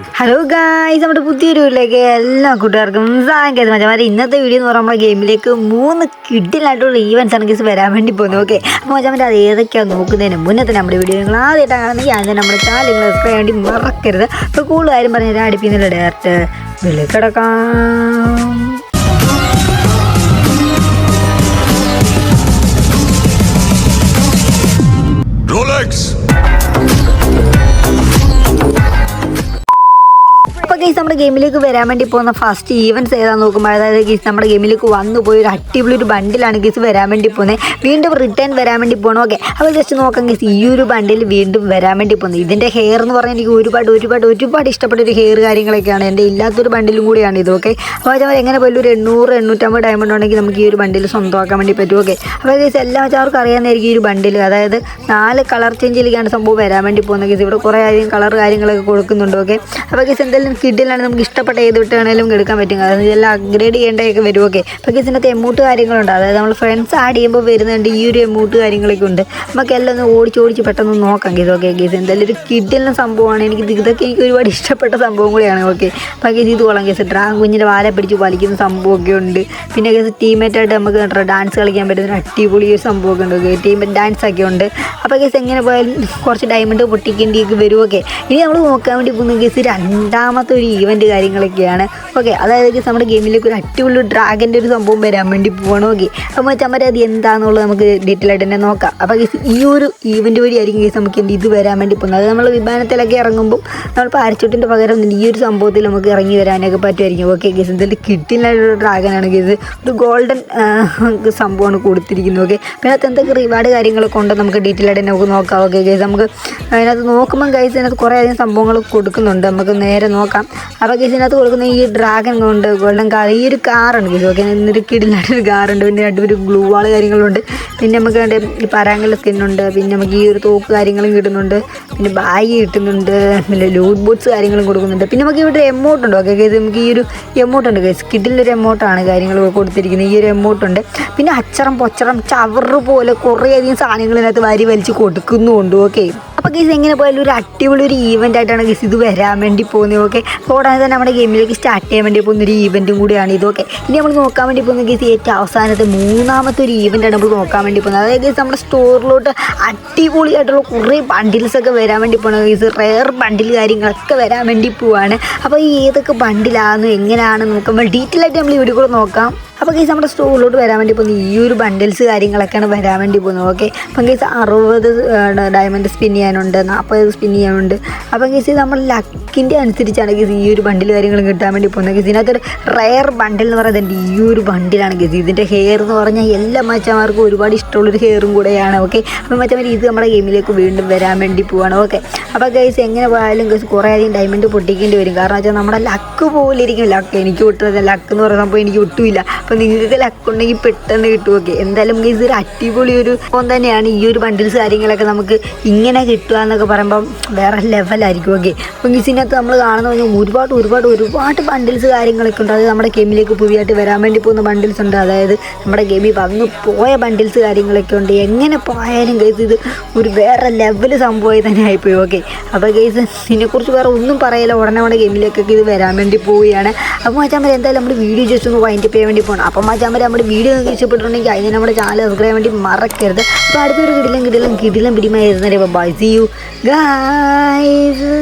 Hello guys, നമ്മുടെ പുതിയൊരു വീട്ടിലേക്ക് എല്ലാ കൂട്ടുകാർക്കും സാങ്കേതിക മച്ചമാരെ ഇന്നത്തെ വീഡിയോ എന്ന് പറയുമ്പോൾ ഗെയിമിലേക്ക് 3 കിഡിലായിട്ടുള്ള ഈവൻസ് ആണ് ഗൈസ് വരാൻ വേണ്ടി പോകുന്നത്. ഓക്കെ, അപ്പോൾ മച്ചമാരെ അത് ഏതൊക്കെയാണ് നോക്കുന്നതിന് മുന്നേ തന്നെ നമ്മുടെ വീഡിയോ നിങ്ങൾ ആദ്യമായിട്ടാണ് കാണുന്നെങ്കിൽ ആദ്യം നമ്മുടെ ചാനൽ നിങ്ങൾ സബ്സ്ക്രൈബ് വേണ്ടി മറക്കരുത്. അപ്പോൾ കൂടുതൽ കാര്യം പറഞ്ഞാൽ അടുപ്പിന്നില്ല, ഡയറക്റ്റ് വിളിക്കിടക്കാം. അപ്പോൾ ഗൈസ് നമ്മുടെ ഗെയിമിലേക്ക് വരാൻ വേണ്ടി പോകുന്ന ഫസ്റ്റ് ഈവൻസ് ഏതാണെന്ന് നോക്കുമ്പോൾ, അതായത് ഗൈസ് നമ്മുടെ ഗെയിമിലേക്ക് വന്നു പോയി ഒരു അടിപൊളി ഒരു ബണ്ടിലാണ് ഗൈസ് വരാൻ വേണ്ടി പോകുന്നത്. വീണ്ടും റിട്ടേൺ വരാൻ വേണ്ടി പോകണം. ഓക്കെ, അപ്പോൾ ജസ്റ്റ് നോക്കാം ഗൈസ്, ഈ ഒരു ബണ്ടിൽ വീണ്ടും വരാൻ വേണ്ടി പോകുന്നത്. ഇതിൻ്റെ ഹെയർ എന്ന് പറഞ്ഞാൽ എനിക്ക് ഒരുപാട് ഇഷ്ടപ്പെട്ട ഒരു ഹെയർ കാര്യങ്ങളൊക്കെയാണ്. എൻ്റെ ഇല്ലാത്തൊരു ബണ്ടിലും കൂടിയാണ് ഇത്. ഓക്കെ, അപ്പോൾ നമ്മൾ എങ്ങനെ പോലും ഒരു 800-850 ഡയമണ്ട് ഉണ്ടെങ്കിൽ നമുക്ക് ഈ ഒരു ബണ്ടിൽ സ്വന്തമാക്കാൻ വേണ്ടി പറ്റും. ഓക്കെ, അപ്പോൾ ഗൈസ് എല്ലാ വെച്ചവർക്ക് അറിയാമെന്നായിരിക്കും ഈ ഒരു ബണ്ടിൽ, അതായത് 4 കളർ ചേഞ്ചിലേക്കാണ് സംഭവം വരാൻ വേണ്ടി പോകുന്നത്. ഗൈസ് ഇവിടെ കുറേ അധികം കളർ കാര്യങ്ങളൊക്കെ കൊടുക്കുന്നുണ്ട്. ഓക്കെ, അപ്പോൾ ഗൈസ് എന്തായാലും കിഡിലാണ് നമുക്ക് ഇഷ്ടപ്പെട്ട ഏത് വിട്ടാണെങ്കിലും എടുക്കാൻ പറ്റും. അതായത് ഇതെല്ലാം അപ്ഗ്രേഡ് ചെയ്യേണ്ടതൊക്കെ വരും. ഓക്കെ, അപ്പോൾ ഇതിനകത്ത് എമൗണ്ട് കാര്യങ്ങളുണ്ട്, അതായത് നമ്മൾ ഫ്രണ്ട്സ് ആഡ് ചെയ്യുമ്പോൾ വരുന്നുണ്ട് ഈ ഒരു എമൗണ്ട് കാര്യങ്ങളൊക്കെ ഉണ്ട്. നമുക്ക് എല്ലാം ഒന്ന് ഓടിച്ച് പെട്ടെന്ന് നോക്കാം ഗീസ്. ഓക്കെ ഗീസ്, എന്തായാലും ഒരു കിഡിലിന് സംഭവമാണ്. ഇതൊക്കെ എനിക്ക് ഒരുപാട് ഇഷ്ടപ്പെട്ട സംഭവം കൂടിയാണ്. ഓക്കെ, അപ്പോൾ ഗീസ് ഇത് കൊള്ളാം ഗീസ്. ഡ്രാഗൺ കുഞ്ഞിൻ്റെ വാല പിടിച്ച് വലിക്കുന്ന സംഭവമൊക്കെ ഉണ്ട്. പിന്നെ ഗീസ് ടീമേറ്റായിട്ട് നമുക്ക് ഡാൻസ് കളിക്കാൻ പറ്റുന്ന അടിപൊളി ഒരു സംഭവമൊക്കെ ഉണ്ട്. ഓക്കെ, ടീമേറ്റ് ഡാൻസ് ഒക്കെ ഉണ്ട്. അപ്പോൾ ഗീസ് എങ്ങനെ പോയാലും കുറച്ച് ഡയമണ്ട് പൊട്ടിക്കേണ്ടിയൊക്കെ വരും. ഓക്കെ, ഇനി നമ്മൾ നോക്കാൻ വേണ്ടി പോകുന്ന ഗീസ് രണ്ടാമത്തെ ഒരു ഈവൻറ്റ് കാര്യങ്ങളൊക്കെയാണ്. ഓക്കെ, അതായത് നമ്മുടെ ഗെയിമിലേക്ക് ഒരു അടിപൊളി ഡ്രാഗൻ്റെ ഒരു സംഭവം വരാൻ വേണ്ടി പോകണം. ഓക്കെ, അപ്പോൾ മറ്റേ അത് എന്താണെന്നുള്ളത് നമുക്ക് ഡീറ്റെയിൽ ആയിട്ട് തന്നെ നോക്കാം. അപ്പോൾ ഈ ഒരു ഈവൻറ്റ് വഴി ആയിരിക്കും ഗൈസ് നമുക്ക് ഇത് വരാൻ വേണ്ടി പോകുന്നത്. അത് നമ്മൾ വിമാനത്തിലൊക്കെ ഇറങ്ങുമ്പോൾ നമ്മൾ പാരച്യൂട്ടിൻ്റെ പകരം ഈ ഒരു സംഭവത്തിൽ നമുക്ക് ഇറങ്ങി വരാനൊക്കെ പറ്റുമായിരിക്കും. ഓക്കെ ഗൈസ്, എന്തായാലും കിട്ടില്ലാത്തൊരു ഡ്രാഗനാണ് ഗൈസ്. ഒരു ഗോൾഡൻ സംഭവമാണ് കൊടുത്തിരിക്കുന്നത്. ഓക്കെ, പിന്നെ അത് എന്തൊക്കെ റിവാർഡ് കാര്യങ്ങളൊക്കെ ഉണ്ട് നമുക്ക് ഡീറ്റെയിൽ ആയിട്ട് നമുക്ക് നോക്കാം. ഓക്കെ ഗൈസ്, നമുക്ക് അതിനകത്ത് നോക്കുമ്പോൾ ഗൈസ് അതിനകത്ത് കുറേ അധികം സംഭവങ്ങൾ കൊടുക്കുന്നുണ്ട്. നമുക്ക് നേരെ നോക്കാം. അപ്പോൾ ഗൈസ് ഇതിനകത്ത് കൊടുക്കുന്ന ഈ ഡ്രാഗൺ കൊണ്ട് ഗോൾഡൻ കാർ, ഈ ഒരു കാറുണ്ട് ഗൈസ്. ഓക്കെ, ഇന്നൊരു കിടിലായിട്ടൊരു കാറുണ്ട്. പിന്നെ ഒരു ഗ്ലൂ വാൾ കാര്യങ്ങളുണ്ട്. പിന്നെ നമുക്ക് ഈ പരാങ്കല സ്കിന്നുണ്ട്. പിന്നെ നമുക്ക് ഈ ഒരു തോക്ക് കാര്യങ്ങളും കിട്ടുന്നുണ്ട്. പിന്നെ ബാഗ് കിട്ടുന്നുണ്ട്. പിന്നെ ലൂട്ട് ബോട്ട്സ് കാര്യങ്ങളും കൊടുക്കുന്നുണ്ട്. പിന്നെ നമുക്ക് ഇവിടെ എമൗണ്ട് ഉണ്ട്. ഓക്കെ ഗൈസ്, നമുക്ക് ഈ ഒരു എമൗണ്ട് ഉണ്ട് ഗൈസ്. കിഡിലൊരു എമൗണ്ടാണ് കാര്യങ്ങൾ കൊടുത്തിരിക്കുന്നത്. ഈ ഒരു എമൗണ്ട് ഉണ്ട്. പിന്നെ അച്ചറം പൊച്ചറം ചവറ് പോലെ കുറേയധികം സാധനങ്ങൾ ഇതിനകത്ത് വലിച്ച് കൊടുക്കുന്നുമുണ്ട്. ഓക്കെ, അപ്പോൾ ഗൈസ് എങ്ങനെ പോയാലും ഒരു അടിപൊളി ഒരു ഈവൻ്റ് ആയിട്ടാണ് ഗൈസ് ഇത് വരാൻ വേണ്ടി പോകുന്നത്. ഓക്കെ, കൂടാതെ തന്നെ നമ്മുടെ ഗെയിമിലേക്ക് സ്റ്റാർട്ട് ചെയ്യാൻ വേണ്ടി പോകുന്ന ഒരു ഈവൻറ്റും കൂടിയാണ് ഇത്. ഓക്കെ, ഇനി നമ്മൾ നോക്കാൻ വേണ്ടി പോകുന്ന ഗൈസ് ഏറ്റവും അവസാനത്തെ 3ാമത്തെ ഒരു ഈവൻ്റാണ് നമ്മൾ നോക്കാൻ വേണ്ടി പോകുന്നത്. അതായത് ഗൈസ് നമ്മുടെ സ്റ്റോറിലോട്ട് അടിപൊളിയായിട്ടുള്ള കുറേ ബണ്ടിൽസൊക്കെ വരാൻ വേണ്ടി പോകുന്നത് ഗൈസ്. റെയർ ബണ്ടിൽ കാര്യങ്ങളൊക്കെ വരാൻ വേണ്ടി പോവാണ്. അപ്പോൾ ഈ ഏതൊക്കെ ബണ്ടിലാണെന്നും എങ്ങനെയാണെന്ന് നോക്കുമ്പോൾ ഡീറ്റെയിൽ ആയിട്ട് നമ്മൾ ഇവിടെ കൂടെ നോക്കാം. അപ്പോൾ ഗൈസ് നമ്മുടെ സ്റ്റോറിലോട്ട് വരാൻ വേണ്ടി പോകുന്നത് ഈ ഒരു ബണ്ടിൽസ് കാര്യങ്ങളൊക്കെയാണ് വരാൻ വേണ്ടി പോകുന്നത്. ഓക്കെ, അപ്പം ഗൈസ് 60 ഡയമണ്ട് സ്പിൻ ചെയ്യാനുണ്ട്, 40 സ്പിൻ ചെയ്യാനുണ്ട്. അപ്പം ഗൈസ് നമ്മൾ ലക്കിൻ്റെ അനുസരിച്ചാണ് ഗൈസ് ഈ ഒരു ബണ്ടിൽ കാര്യങ്ങൾ കിട്ടാൻ വേണ്ടി പോകുന്നത്. ഗൈസ് ഇതിനകത്തൊരു റെയർ ബണ്ടിൽ എന്ന് പറയുന്നത് ഈ ഒരു ബണ്ടിലാണ് ഗൈസ്. ഇതിൻ്റെ ഹെയർ എന്ന് പറഞ്ഞാൽ എല്ലാ മച്ചന്മാർക്കും ഒരുപാട് ഇഷ്ടമുള്ളൊരു ഹെയറും കൂടെയാണ്. ഓക്കെ, അപ്പോൾ മച്ചന്മാർ ഇത് നമ്മുടെ ഗെയിമിലേക്ക് വീണ്ടും വരാൻ വേണ്ടി പോവാണ്. ഓക്കെ, അപ്പോൾ ഗൈസ് എങ്ങനെ പോയാലും ഗൈസ് കുറേ അധികം ഡയമണ്ട് പൊട്ടിക്കേണ്ടി വരും. കാരണം വെച്ചാൽ നമ്മുടെ ലക്ക് പോലെ ഇരിക്കും. ലക്ക് എനിക്ക് കിട്ടുന്നത് ലക്ക് എന്ന് പറയുന്ന സംഭവം എനിക്ക് ഒട്ടുമില്ല. അപ്പോൾ നിങ്ങൾക്ക് ലക്കുണ്ടെങ്കിൽ പെട്ടെന്ന് കിട്ടും. ഓക്കെ, എന്തായാലും ഗൈസ് ഒരു അടിപൊളി ഒരു ഫോൺ തന്നെയാണ് ഈ ഒരു ബണ്ടിൽസ് കാര്യങ്ങളൊക്കെ നമുക്ക് ഇങ്ങനെ കിട്ടുക എന്നൊക്കെ പറയുമ്പം വേറെ ലെവലായിരിക്കും. ഓക്കെ, അപ്പോൾ ഗൈസിനകത്ത് നമ്മൾ കാണുന്ന ഒരുപാട് ബണ്ടിൽസ് കാര്യങ്ങളൊക്കെ ഉണ്ട്. അത് നമ്മുടെ ഗെയിമിലേക്ക് പുതിയതായിട്ട് വരാൻ വേണ്ടി പോകുന്ന ബണ്ടിൽസ് ഉണ്ട്. അതായത് നമ്മുടെ ഗെയിമിൽ വന്നു പോയ ബണ്ടിൽസ് കാര്യങ്ങളൊക്കെ ഉണ്ട്. എങ്ങനെ പോയാലും ഗൈസ് ഇത് ഒരു വേറെ ലെവൽ സംഭവമായി തന്നെ ആയിപ്പോയി. ഓക്കെ, അപ്പോൾ ഗൈസ് ഇതിനെക്കുറിച്ച് വേറെ ഒന്നും പറയില്ല. ഉടനെ നമ്മുടെ ഗെയിമിലേക്കൊക്കെ ഇത് വരാൻ വേണ്ടി പോവുകയാണ്. അപ്പോൾ മച്ചാൻ എന്തായാലും നമ്മുടെ വീഡിയോ ജസ്റ്റ് ഒന്ന് വൈൻഡപ്പ് ചെയ്യാൻ വേണ്ടി പോകണം. അപ്പം മച്ചാൻ നമ്മുടെ വീഡിയോ ഇഷ്ടപ്പെട്ടിട്ടുണ്ടെങ്കിൽ അതിന് നമ്മുടെ ചാനൽ സബ്സ്ക്രൈബ് ചെയ്യാൻ വേണ്ടി മറക്കരുത്. അപ്പോൾ അടുത്തൊരു കിടിലം പിടിമായിരുന്നേ. Bye, see you guys.